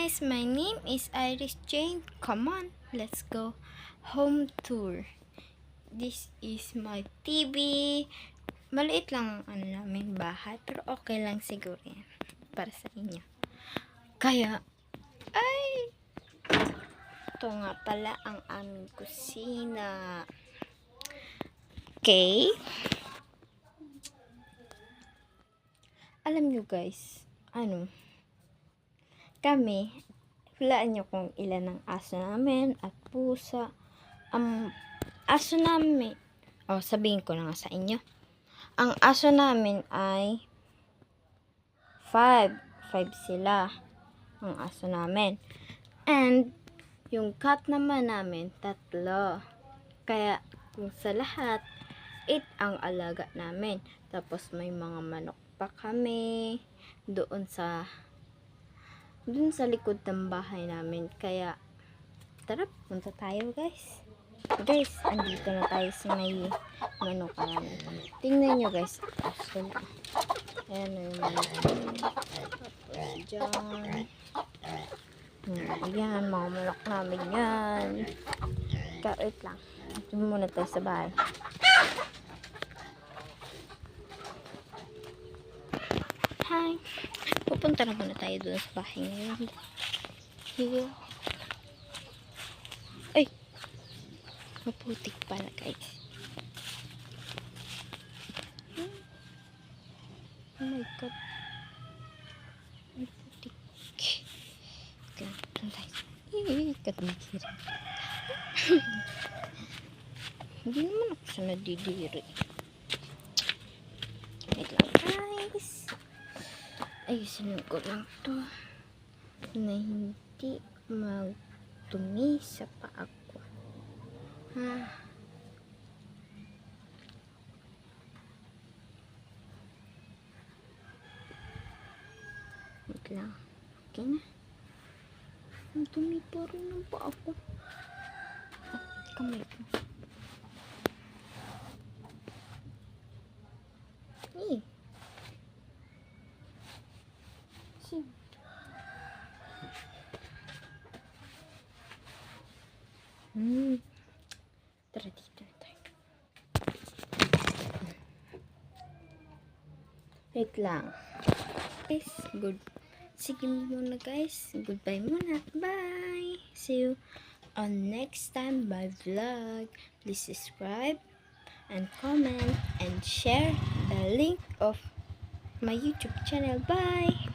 guys, my name is Iris Jane. Come on, let's go home tour. This is my TV. Maliit lang ang namin bahay, pero okay lang siguro yan para sa inyo. Kaya, ay, ito nga pala ang aming kusina. Okay? Alam nyo guys, kami, hulaan nyo kung ilan ang aso namin at pusa. Aso namin, sabihin ko na nga sa inyo. Ang aso namin ay 5 sila. Ang aso namin. And, yung cat naman namin, 3. Kaya, kung sa lahat, 8 ang alaga namin. Tapos, may mga manok pa kami doon sa likod ng bahay namin. Kaya, tara, punta tayo guys. Guys, andito na tayo sa may manok namin. Tingnan nyo guys. Ayan na yung manok. Tapos dyan. Ayan, mga manok namin yan. Wait lang. Ito muna tayo sa bahay. Hi! Pupunta na muna tayo doon sa bahay ngayon. Here. Ay! Maputik pala guys. Oh my god. Maputik. Ganito tayo. Kadidiri. Hindi naman ako sa nadidiri. Wait lang guys. Ayusin ko lang to na hindi magdumi sa paa ko. Wait lang. Okay na. Ang dumi pa rin ng paa ko. Kamay ko. Tara dito na tayo. Wait lang. Guys, sige muna guys. Goodbye muna. Bye! See you on next time by vlog. Please subscribe and comment and share the link of my YouTube channel. Bye!